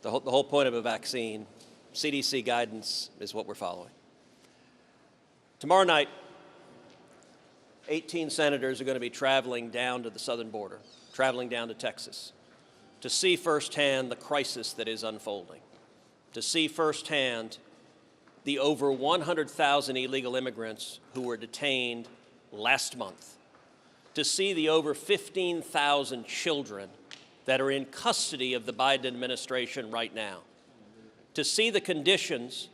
The whole point of a vaccine, CDC guidance, is what we're following. Tomorrow night, 18 senators are going to be traveling down to the southern border, traveling down to Texas, to see firsthand the crisis that is unfolding, to see firsthand the over 100,000 illegal immigrants who were detained last month, to see the over 15,000 children that are in custody of the Biden administration right now, to see the conditions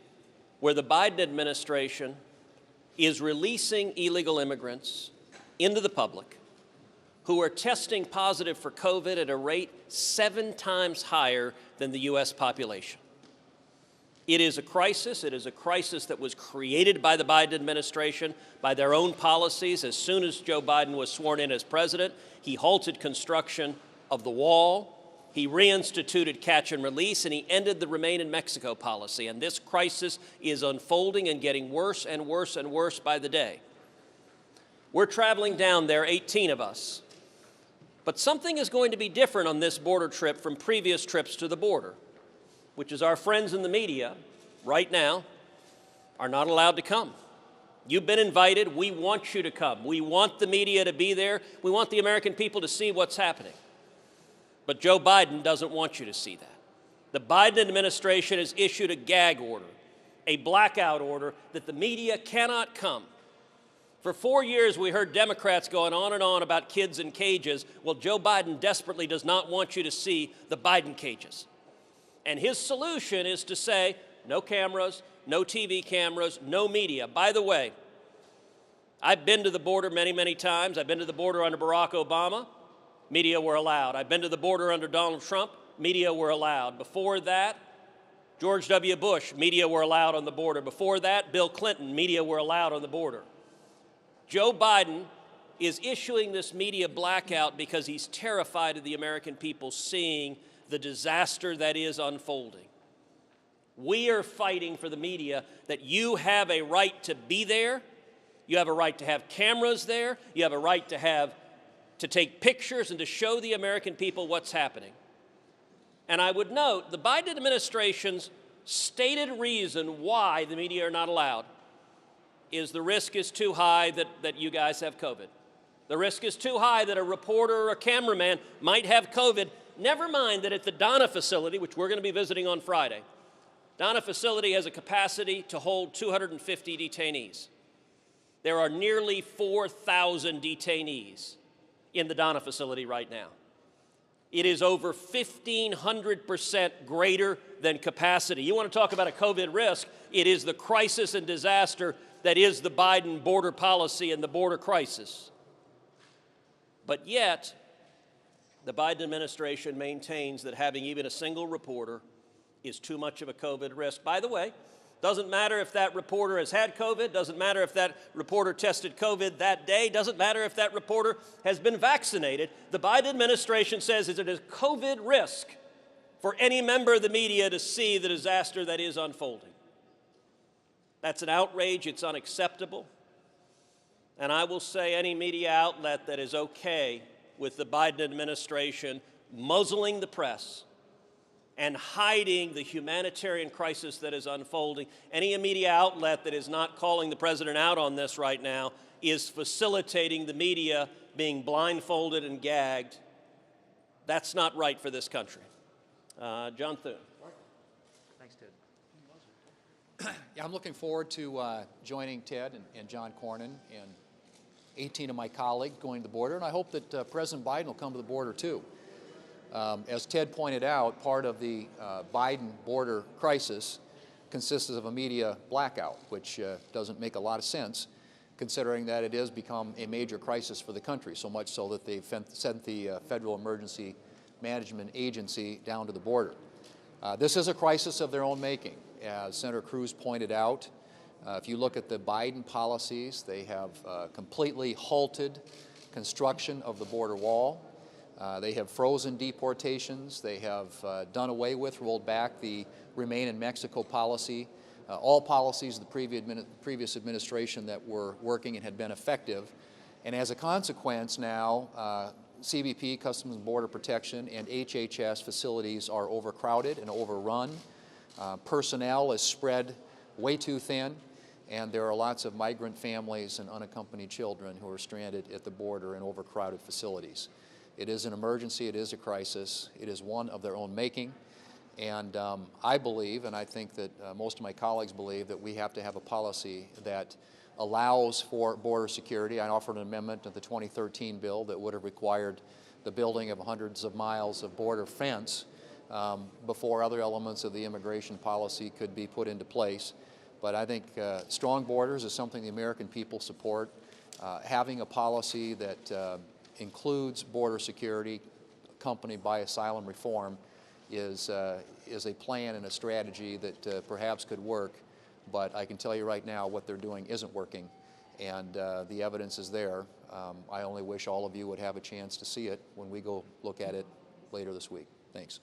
where the Biden administration is releasing illegal immigrants into the public who are testing positive for COVID at a rate 7 times higher than the U.S. population. It is a crisis. It is a crisis that was created by the Biden administration, by their own policies. As soon as Joe Biden was sworn in as president, he halted construction of the wall. He reinstituted catch and release, and he ended the Remain in Mexico policy. And this crisis is unfolding and getting worse and worse and worse by the day. We're traveling down there, 18 of us. But something is going to be different on this border trip from previous trips to the border, which is our friends in the media right now are not allowed to come. You've been invited. We want you to come. We want the media to be there. We want the American people to see what's happening. But Joe Biden doesn't want you to see that. The Biden administration has issued a gag order, a blackout order that the media cannot come. For 4 years, we heard Democrats going on and on about kids in cages. Well, Joe Biden desperately does not want you to see the Biden cages. And his solution is to say, no cameras, no TV cameras, no media. By the way, I've been to the border many, many times. I've been to the border under Barack Obama. Media were allowed. I've been to the border under Donald Trump. Media were allowed. Before that, George W. Bush, media were allowed on the border. Before that, Bill Clinton, media were allowed on the border. Joe Biden is issuing this media blackout because he's terrified of the American people seeing the disaster that is unfolding. We are fighting for the media that you have a right to be there. You have a right to have cameras there. You have a right to take pictures and to show the American people what's happening. And I would note the Biden administration's stated reason why the media are not allowed is the risk is too high that you guys have COVID. The risk is too high that a reporter or a cameraman might have COVID. Never mind that at the Donna facility, which we're going to be visiting on Friday, Donna facility has a capacity to hold 250 detainees. There are nearly 4,000 detainees in the Donna facility right now. It is over 1,500% greater than capacity. You want to talk about a COVID risk, it is the crisis and disaster that is the Biden border policy and the border crisis. But yet, the Biden administration maintains that having even a single reporter is too much of a COVID risk. By the way, doesn't matter if that reporter has had COVID, doesn't matter if that reporter tested COVID that day, doesn't matter if that reporter has been vaccinated. The Biden administration says it is a COVID risk for any member of the media to see the disaster that is unfolding. That's an outrage. It's unacceptable. And I will say any media outlet that is okay with the Biden administration muzzling the press and hiding the humanitarian crisis that is unfolding, any media outlet that is not calling the president out on this right now is facilitating the media being blindfolded and gagged. That's not right for this country. John Thune. Thanks, Ted. Yeah, I'm looking forward to joining Ted and John Cornyn and 18 of my colleagues going to the border, and I hope that President Biden will come to the border too. As Ted pointed out, part of the Biden border crisis consists of a media blackout, which doesn't make a lot of sense, considering that it has become a major crisis for the country, so much so that they've sent the Federal Emergency Management Agency down to the border. This is a crisis of their own making. As Senator Cruz pointed out, if you look at the Biden policies, they have completely halted construction of the border wall. They have frozen deportations. They have done away with, rolled back the Remain in Mexico policy, all policies of the previous administration that were working and had been effective. And as a consequence now, CBP, Customs and Border Protection, and HHS facilities are overcrowded and overrun. Personnel is spread way too thin, and there are lots of migrant families and unaccompanied children who are stranded at the border in overcrowded facilities. It is an emergency, it is a crisis, it is one of their own making, and I believe, and I think that most of my colleagues believe, that we have to have a policy that allows for border security. I offered an amendment to the 2013 bill that would have required the building of hundreds of miles of border fence before other elements of the immigration policy could be put into place. But I think strong borders is something the American people support. Having a policy that includes border security accompanied by asylum reform is a plan and a strategy that perhaps could work. But I can tell you right now what they're doing isn't working, and the evidence is there. I only wish all of you would have a chance to see it when we go look at it later this week. Thanks.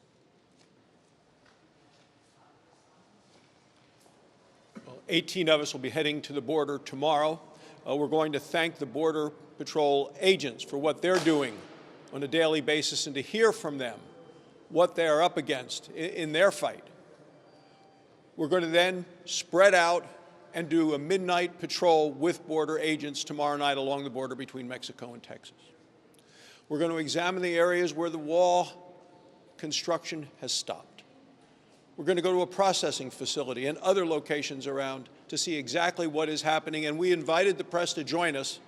Well, 18 of us will be heading to the border tomorrow. We're going to thank the Border Patrol agents for what they're doing on a daily basis and to hear from them what they are up against in their fight. We're going to then spread out and do a midnight patrol with border agents tomorrow night along the border between Mexico and Texas. We're going to examine the areas where the wall construction has stopped. We're going to go to a processing facility and other locations around to see exactly what is happening, and we invited the press to join us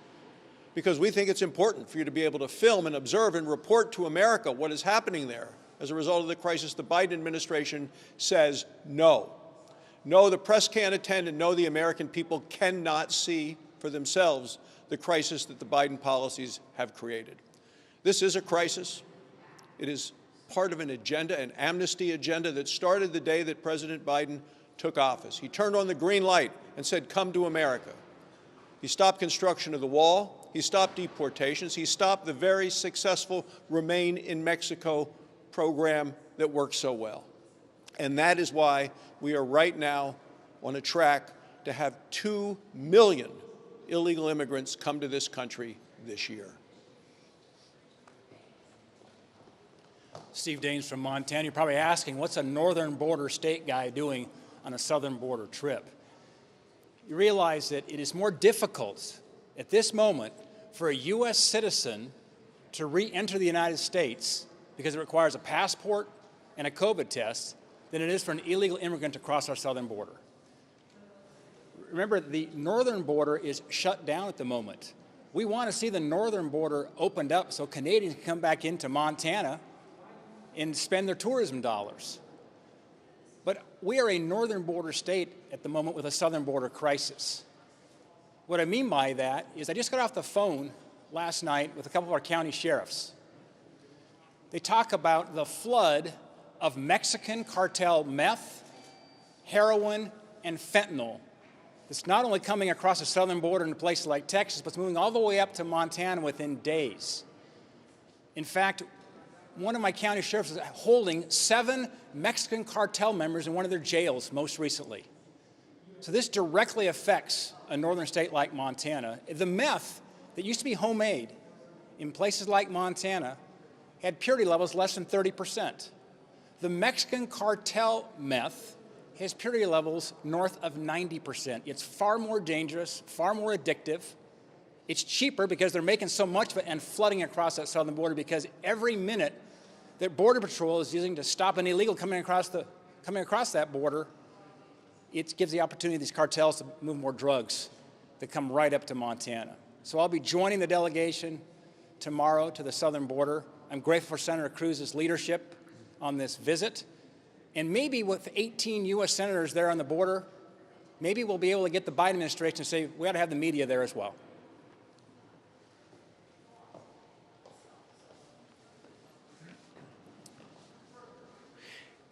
because we think it's important for you to be able to film and observe and report to America what is happening there. As a result of the crisis, the Biden administration says no. No, the press can't attend, and no, the American people cannot see for themselves the crisis that the Biden policies have created. This is a crisis. It is part of an agenda, an amnesty agenda that started the day that President Biden took office. He turned on the green light and said, "Come to America." He stopped construction of the wall. He stopped deportations. He stopped the very successful Remain in Mexico program that works so well. And that is why we are right now on a track to have 2 million illegal immigrants come to this country this year. Steve Daines from Montana. You're probably asking, what's a northern border state guy doing on a southern border trip? You realize that it is more difficult at this moment for a U.S. citizen to re-enter the United States because it requires a passport and a COVID test than it is for an illegal immigrant to cross our southern border. Remember, the northern border is shut down at the moment. We want to see the northern border opened up so Canadians can come back into Montana and spend their tourism dollars. But we are a northern border state at the moment with a southern border crisis. What I mean by that is I just got off the phone last night with a couple of our county sheriffs. They talk about the flood of Mexican cartel meth, heroin, and fentanyl. It's not only coming across the southern border in places like Texas, but it's moving all the way up to Montana within days. In fact, one of my county sheriffs is holding 7 Mexican cartel members in one of their jails most recently. So this directly affects a northern state like Montana. The meth that used to be homemade in places like Montana had purity levels less than 30%. The Mexican cartel meth has purity levels north of 90%. It's far more dangerous, far more addictive. It's cheaper because they're making so much of it and flooding across that southern border, because every minute that Border Patrol is using to stop an illegal coming across that border, it gives the opportunity to these cartels to move more drugs that come right up to Montana. So I'll be joining the delegation tomorrow to the southern border. I'm grateful for Senator Cruz's leadership on this visit. And maybe with 18 U.S. senators there on the border, maybe we'll be able to get the Biden administration to say we ought to have the media there as well.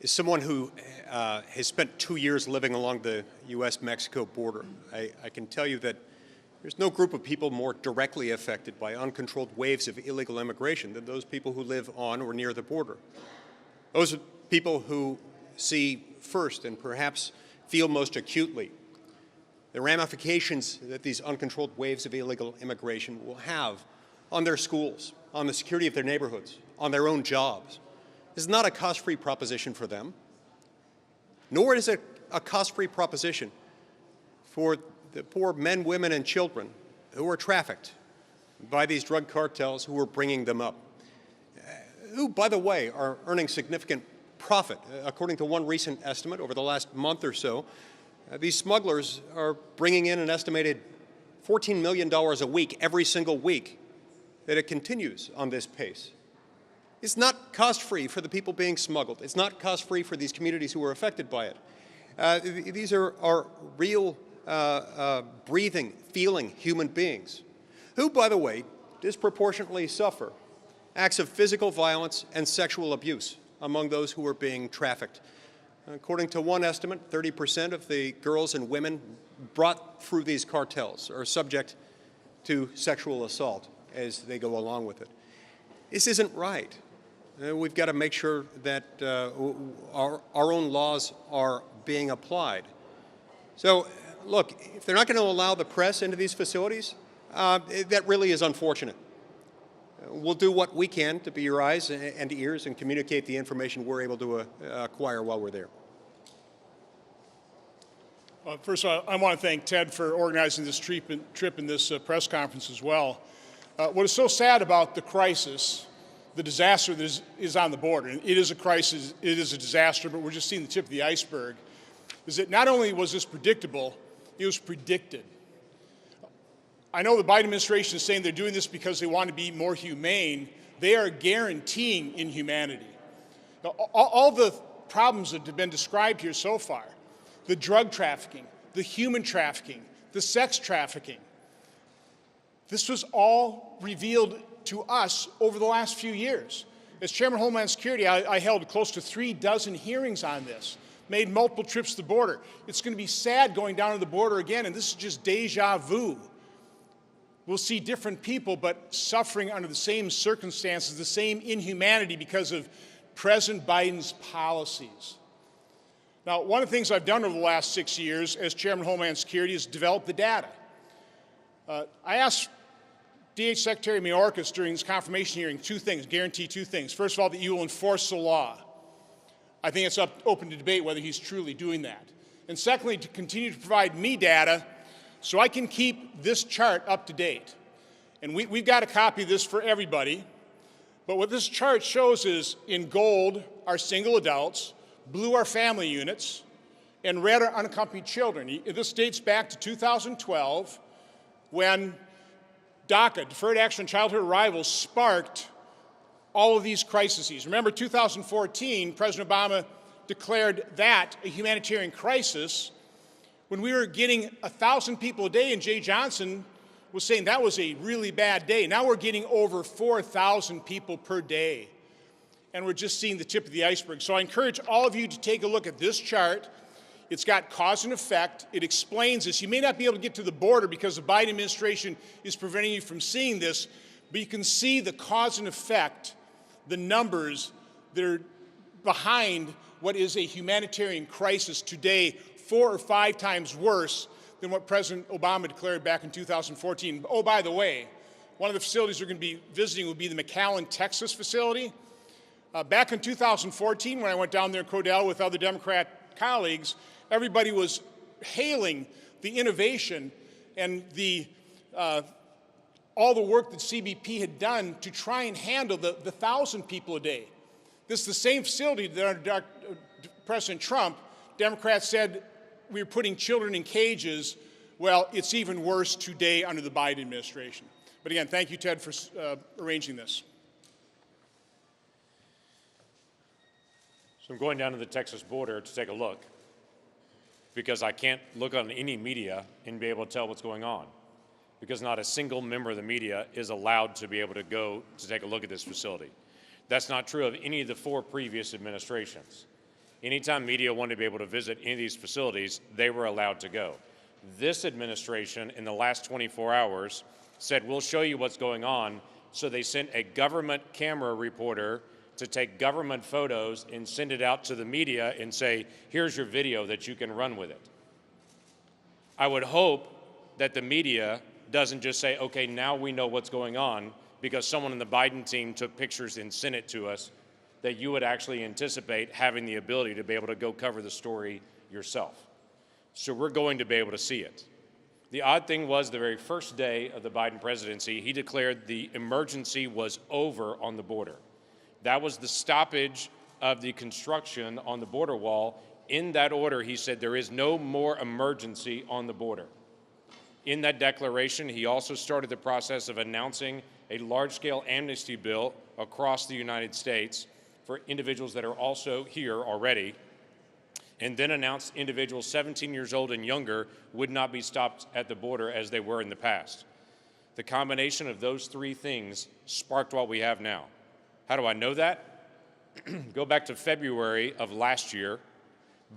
As someone who has spent 2 years living along the U.S.-Mexico border, I can tell you that there's no group of people more directly affected by uncontrolled waves of illegal immigration than those people who live on or near the border. Those are people who see first and perhaps feel most acutely the ramifications that these uncontrolled waves of illegal immigration will have on their schools, on the security of their neighborhoods, on their own jobs. This is not a cost-free proposition for them, nor is it a cost-free proposition for the poor men, women, and children who are trafficked by these drug cartels who are bringing them up, who, by the way, are earning significant profit. According to one recent estimate over the last month or so, these smugglers are bringing in an estimated $14 million a week every single week that it continues on this pace. It's not cost-free for the people being smuggled. It's not cost-free for these communities who are affected by it. These are real, breathing, feeling human beings who, by the way, disproportionately suffer acts of physical violence and sexual abuse among those who are being trafficked. According to one estimate, 30% of the girls and women brought through these cartels are subject to sexual assault as they go along with it. This isn't right. We've got to make sure that our own laws are being applied. So, look, if they're not going to allow the press into these facilities, that really is unfortunate. We'll do what we can to be your eyes and ears and communicate the information we're able to acquire while we're there. First of all, I want to thank Ted for organizing this trip and this press conference as well. What is so sad about the crisis, the disaster that is on the border, and it is a crisis, it is a disaster, but we're just seeing the tip of the iceberg, is that not only was this predictable, it was predicted. I know the Biden administration is saying they're doing this because they want to be more humane. They are guaranteeing inhumanity. Now, all the problems that have been described here so far, the drug trafficking, the human trafficking, the sex trafficking, this was all revealed to us over the last few years. As Chairman of Homeland Security, I held close to 36 hearings on this, made multiple trips to the border. It's going to be sad going down to the border again, and this is just deja vu. We'll see different people, but suffering under the same circumstances, the same inhumanity because of President Biden's policies. Now, one of the things I've done over the last 6 years as Chairman of Homeland Security is develop the data. I asked DH Secretary Mayorkas during this confirmation hearing two things, guarantee two things. First of all, that you will enforce the law. I think it's open to debate whether he's truly doing that. And secondly, to continue to provide me data so I can keep this chart up to date. And we've got a copy of this for everybody. But what this chart shows is, in gold, our single adults, blue are family units, and red are unaccompanied children. This dates back to 2012 when DACA, Deferred Action on Childhood Arrivals, sparked all of these crises. Remember, 2014, President Obama declared that a humanitarian crisis when we were getting 1,000 people a day, and Jay Johnson was saying that was a really bad day. Now we're getting over 4,000 people per day, and we're just seeing the tip of the iceberg. So I encourage all of you to take a look at this chart. It's got cause and effect. It explains this. You may not be able to get to the border because the Biden administration is preventing you from seeing this, but you can see the cause and effect, the numbers that are behind what is a humanitarian crisis today, 4 or 5 times worse than what President Obama declared back in 2014. Oh, by the way, one of the facilities we're going to be visiting will be the McAllen, Texas facility. Back in 2014, when I went down there in Codell with other Democrat colleagues, everybody was hailing the innovation and all the work that CBP had done to try and handle the 1,000 people a day. This is the same facility that under President Trump, Democrats said we were putting children in cages. Well, it's even worse today under the Biden administration. But again, thank you, Ted, for arranging this. So I'm going down to the Texas border to take a look because I can't look on any media and be able to tell what's going on because not a single member of the media is allowed to be able to go to take a look at this facility. That's not true of any of the 4 previous administrations. Anytime media wanted to be able to visit any of these facilities, they were allowed to go. This administration, in the last 24 hours, said, we'll show you what's going on. So they sent a government camera reporter to take government photos and send it out to the media and say, here's your video that you can run with it. I would hope that the media doesn't just say, okay, now we know what's going on, because someone in the Biden team took pictures and sent it to us, that you would actually anticipate having the ability to be able to go cover the story yourself. So we're going to be able to see it. The odd thing was the very first day of the Biden presidency, he declared the emergency was over on the border. That was the stoppage of the construction on the border wall. In that order, he said there is no more emergency on the border. In that declaration, he also started the process of announcing a large-scale amnesty bill across the United States for individuals that are also here already, and then announced individuals 17 years old and younger would not be stopped at the border as they were in the past. The combination of those three things sparked what we have now. How do I know that? Go back to February of last year.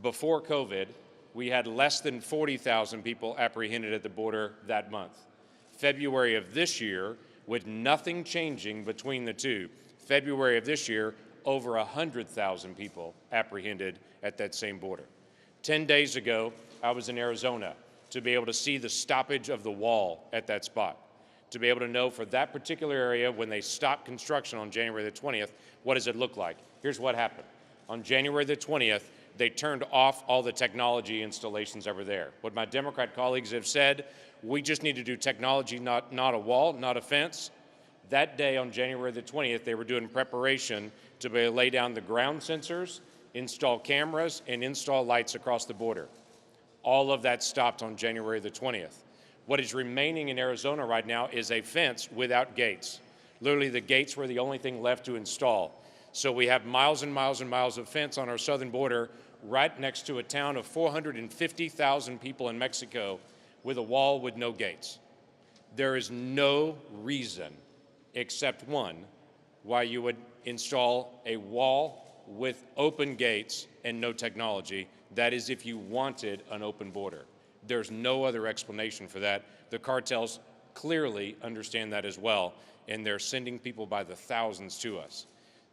Before COVID, we had less than 40,000 people apprehended at the border that month. February of this year, with nothing changing between the two, February of this year, over 100,000 people apprehended at that same border. 10 days ago, I was in Arizona to be able to see the stoppage of the wall at that spot, to be able to know for that particular area when they stopped construction on January the 20th, what does it look like? Here's what happened. On January the 20th, they turned off all the technology installations that were there. What my Democrat colleagues have said, we just need to do technology, not a wall, not a fence. That day on January the 20th, they were doing preparation to be able to lay down the ground sensors, install cameras, and install lights across the border. All of that stopped on January the 20th. What is remaining in Arizona right now is a fence without gates. Literally, the gates were the only thing left to install. So we have miles and miles and miles of fence on our southern border right next to a town of 450,000 people in Mexico with a wall with no gates. There is no reason except one why you would install a wall with open gates and no technology. That is if you wanted an open border. There's no other explanation for that. The cartels clearly understand that as well, and they're sending people by the thousands to us.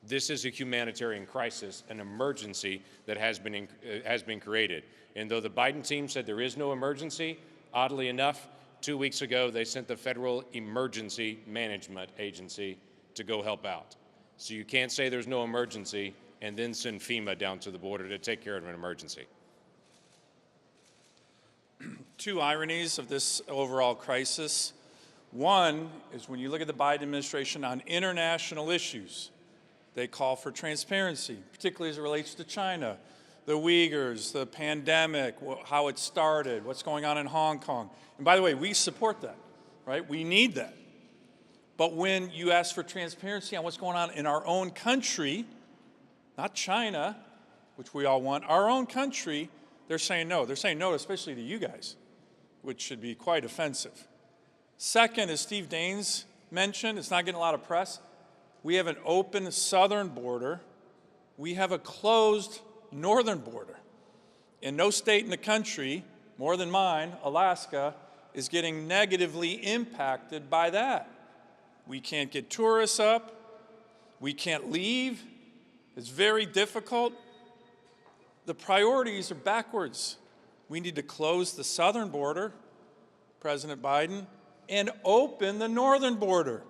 This is a humanitarian crisis, an emergency that has been created. And though the Biden team said there is no emergency, oddly enough, 2 weeks ago they sent the Federal Emergency Management Agency to go help out. So you can't say there's no emergency and then send FEMA down to the border to take care of an emergency. Two ironies of this overall crisis. One is when you look at the Biden administration on international issues, they call for transparency, particularly as it relates to China, the Uyghurs, the pandemic, how it started, what's going on in Hong Kong. And by the way, we support that, right? We need that. But when you ask for transparency on what's going on in our own country, not China, which we all want, our own country, they're saying no. They're saying no, especially to you guys, which should be quite offensive. Second, as Steve Daines mentioned, it's not getting a lot of press. We have an open southern border. We have a closed northern border. And no state in the country, more than mine, Alaska, is getting negatively impacted by that. We can't get tourists up. We can't leave. It's very difficult. The priorities are backwards. We need to close the southern border, President Biden, and open the northern border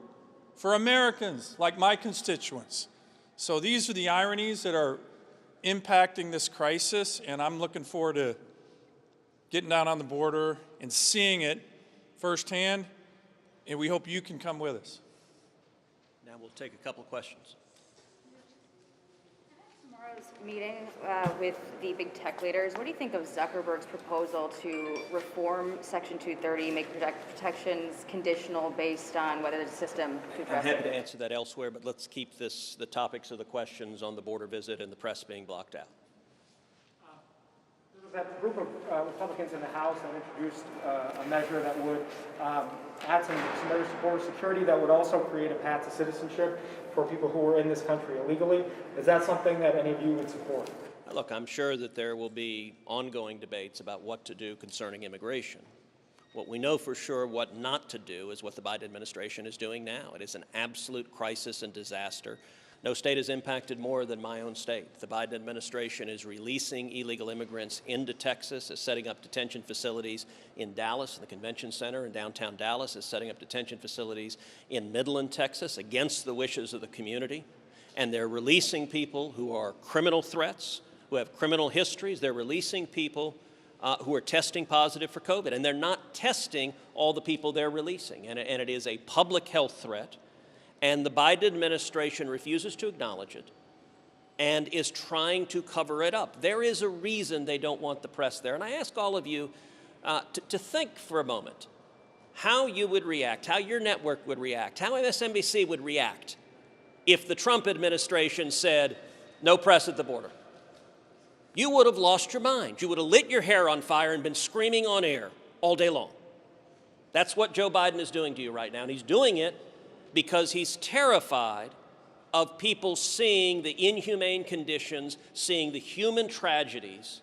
for Americans like my constituents. So these are the ironies that are impacting this crisis, and I'm looking forward to getting down on the border and seeing it firsthand, and we hope you can come with us. Now we'll take a couple of questions. Tomorrow's meeting with the big tech leaders, what do you think of Zuckerberg's proposal to reform Section 230, make protections conditional based on whether the system to address I'm happy it? to answer that elsewhere, but let's keep the topics of the questions on the border visit and the press being blocked out. There was that group of Republicans in the House that introduced a measure that would add some measures to border security that would also create a path to citizenship for people who are in this country illegally. Is that something that any of you would support? Look, I'm sure that there will be ongoing debates about what to do concerning immigration. What we know for sure what not to do is what the Biden administration is doing now. It is an absolute crisis and disaster No state is impacted more than my own state. The Biden administration is releasing illegal immigrants into Texas, is setting up detention facilities in Dallas, the convention center in downtown Dallas, is setting up detention facilities in Midland, Texas, against the wishes of the community. And they're releasing people who are criminal threats, who have criminal histories. They're releasing people who are testing positive for COVID. And they're not testing all the people they're releasing. And it is a public health threat. And the Biden administration refuses to acknowledge it and is trying to cover it up. There is a reason they don't want the press there. And I ask all of you to think for a moment how you would react, how your network would react, how MSNBC would react if the Trump administration said, no press at the border. You would have lost your mind. You would have lit your hair on fire and been screaming on air all day long. That's what Joe Biden is doing to you right now. And he's doing it because he's terrified of people seeing the inhumane conditions, seeing the human tragedies.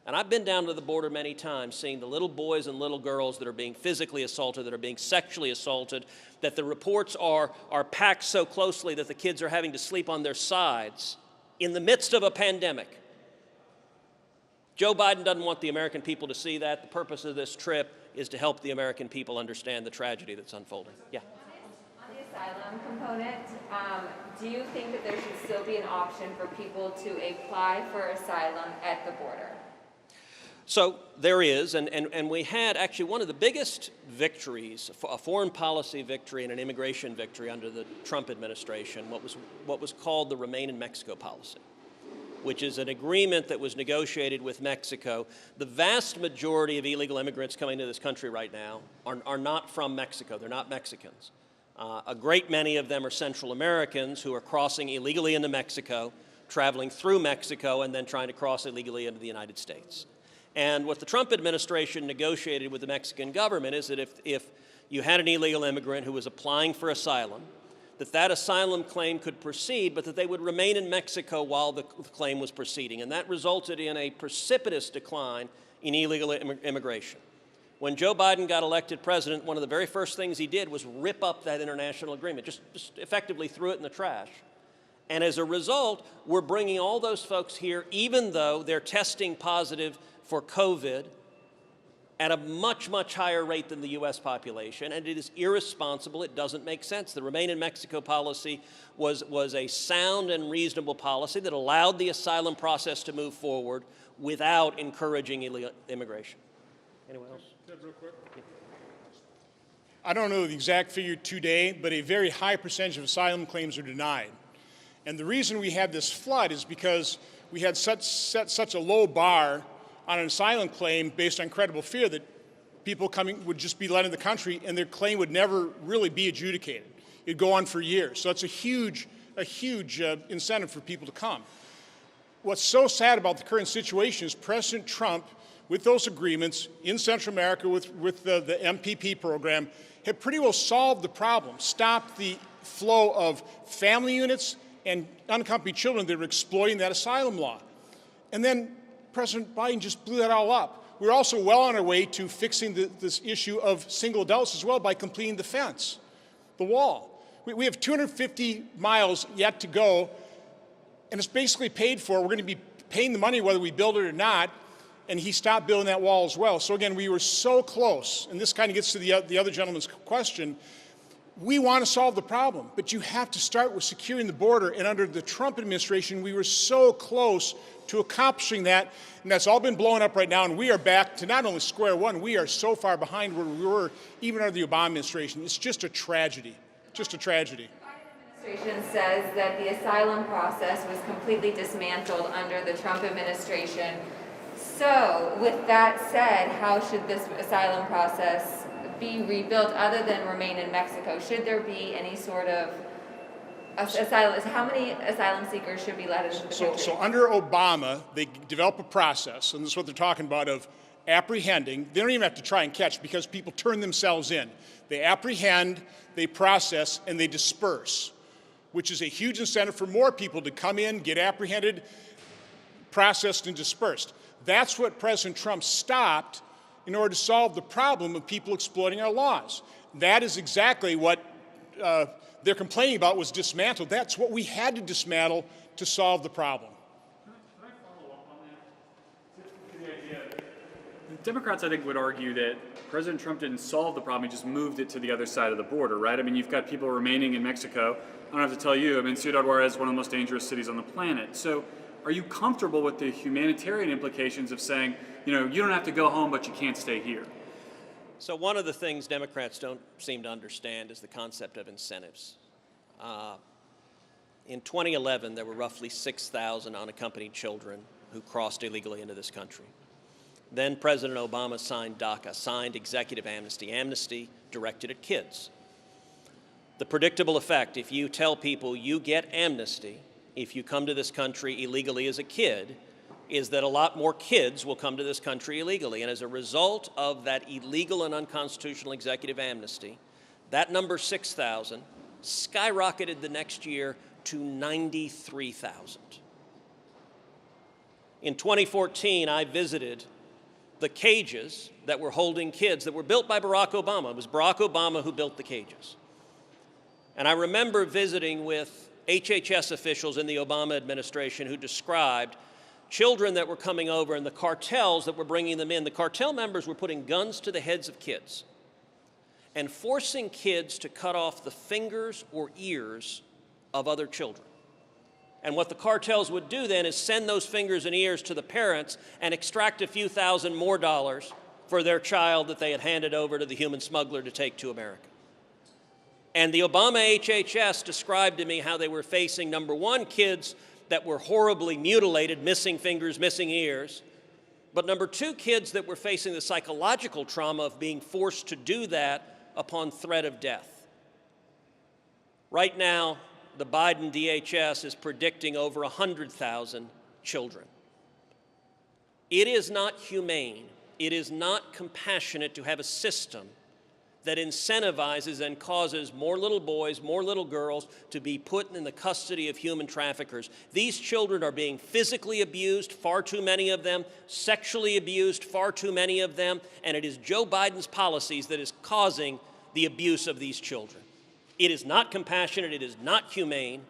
And I've been down to the border many times, seeing the little boys and little girls that are being physically assaulted, that are being sexually assaulted, that the reports are packed so closely that the kids are having to sleep on their sides in the midst of a pandemic. Joe Biden doesn't want the American people to see that. The purpose of this trip is to help the American people understand the tragedy that's unfolding. Yeah. Asylum component, do you think that there should still be an option for people to apply for asylum at the border? So there is, and we had actually one of the biggest victories, a foreign policy victory and an immigration victory under the Trump administration, what was called the Remain in Mexico policy, which is an agreement that was negotiated with Mexico. The vast majority of illegal immigrants coming to this country right now are not from Mexico. They're not Mexicans. A great many of them are Central Americans who are crossing illegally into Mexico, traveling through Mexico, and then trying to cross illegally into the United States. And what the Trump administration negotiated with the Mexican government is that if you had an illegal immigrant who was applying for asylum, that asylum claim could proceed, but that they would remain in Mexico while the claim was proceeding. And that resulted in a precipitous decline in illegal immigration. When Joe Biden got elected president, one of the very first things he did was rip up that international agreement, just effectively threw it in the trash. And as a result, we're bringing all those folks here, even though they're testing positive for COVID at a much, much higher rate than the U.S. population, and it is irresponsible. It doesn't make sense. The Remain in Mexico policy was a sound and reasonable policy that allowed the asylum process to move forward without encouraging illegal immigration. Anyone else? Real quick. I don't know the exact figure today, but a very high percentage of asylum claims are denied. And the reason we had this flood is because we had set such a low bar on an asylum claim based on credible fear that people coming would just be let in the country and their claim would never really be adjudicated. It'd go on for years. So it's a huge incentive for people to come. What's so sad about the current situation is President Trump, with those agreements in Central America with the MPP program, had pretty well solved the problem, stopped the flow of family units and unaccompanied children that were exploiting that asylum law. And then President Biden just blew that all up. We're also well on our way to fixing this issue of single adults as well by completing the fence, the wall. We have 250 miles yet to go, and it's basically paid for. We're going to be paying the money whether we build it or not, and he stopped building that wall as well. So again, we were so close, and this kind of gets to the other gentleman's question. We want to solve the problem, but you have to start with securing the border, and under the Trump administration, we were so close to accomplishing that, and that's all been blown up right now, and we are back to not only square one, we are so far behind where we were even under the Obama administration. It's just a tragedy, just a tragedy. The administration says that the asylum process was completely dismantled under the Trump administration. So, with that said, how should this asylum process be rebuilt other than remain in Mexico? Should there be any sort of asylum? How many asylum seekers should be let into the country? So under Obama, they develop a process, and this is what they're talking about, of apprehending. They don't even have to try and catch because people turn themselves in. They apprehend, they process, and they disperse, which is a huge incentive for more people to come in, get apprehended, processed, and dispersed. That's what President Trump stopped in order to solve the problem of people exploiting our laws. That is exactly what they're complaining about was dismantled. That's what we had to dismantle to solve the problem. Can I follow up on that? To the idea, the Democrats, I think, would argue that President Trump didn't solve the problem, he just moved it to the other side of the border, right? I mean, you've got people remaining in Mexico. I don't have to tell you, I mean, Ciudad Juarez is one of the most dangerous cities on the planet. So are you comfortable with the humanitarian implications of saying, you know, you don't have to go home, but you can't stay here? So one of the things Democrats don't seem to understand is the concept of incentives. In 2011, there were roughly 6,000 unaccompanied children who crossed illegally into this country. Then President Obama signed DACA, signed executive amnesty, amnesty directed at kids. The predictable effect, if you tell people you get amnesty if you come to this country illegally as a kid, is that a lot more kids will come to this country illegally. And as a result of that illegal and unconstitutional executive amnesty, that number 6,000 skyrocketed the next year to 93,000. In 2014, I visited the cages that were holding kids that were built by Barack Obama. It was Barack Obama who built the cages. And I remember visiting with HHS officials in the Obama administration who described children that were coming over and the cartels that were bringing them in. The cartel members were putting guns to the heads of kids and forcing kids to cut off the fingers or ears of other children. And what the cartels would do then is send those fingers and ears to the parents and extract a few thousand more dollars for their child that they had handed over to the human smuggler to take to America. And the Obama HHS described to me how they were facing, number one, kids that were horribly mutilated, missing fingers, missing ears, but number two, kids that were facing the psychological trauma of being forced to do that upon threat of death. Right now, the Biden DHS is predicting over 100,000 children. It is not humane, it is not compassionate to have a system that incentivizes and causes more little boys, more little girls to be put in the custody of human traffickers. These children are being physically abused, far too many of them, sexually abused, far too many of them, and it is Joe Biden's policies that is causing the abuse of these children. It is not compassionate, it is not humane,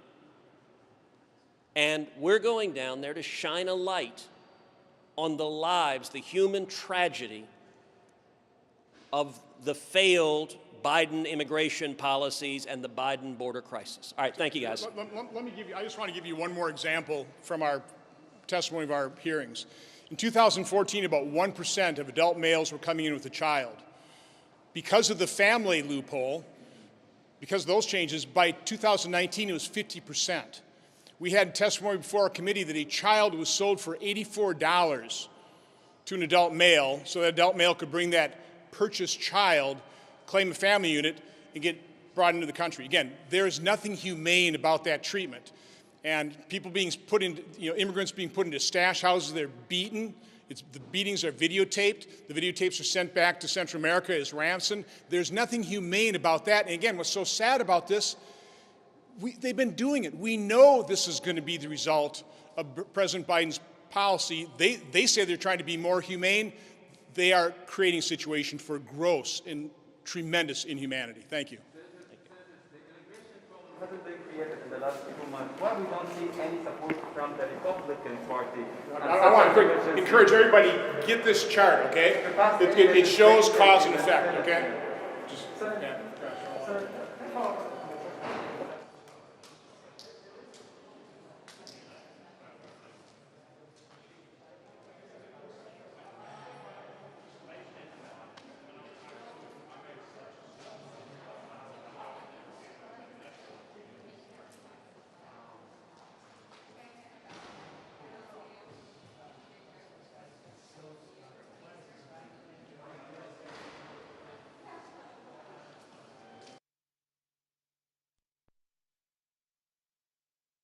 and we're going down there to shine a light on the lives, the human tragedy of the failed Biden immigration policies and the Biden border crisis. All right, thank you, guys. Let me give you, I just want to give you one more example from our testimony of our hearings. In 2014, about 1% of adult males were coming in with a child. Because of the family loophole, because of those changes, by 2019, it was 50%. We had testimony before our committee that a child was sold for $84 to an adult male, so that adult male could bring that purchased child, claim a family unit, and get brought into the country. Again, there is nothing humane about that treatment. And people being put into, immigrants being put into stash houses, they're beaten. The beatings are videotaped. The videotapes are sent back to Central America as ransom. There's nothing humane about that. And again, what's so sad about this, they've been doing it. We know this is going to be the result of President Biden's policy. They say they're trying to be more humane. They are creating a situation for gross and tremendous inhumanity. Thank you. The immigration problem hasn't been created in the last few months. Why we don't see any support from the Republican Party? I want to encourage everybody, get this chart, okay? It shows cause and effect, okay? Just, yeah.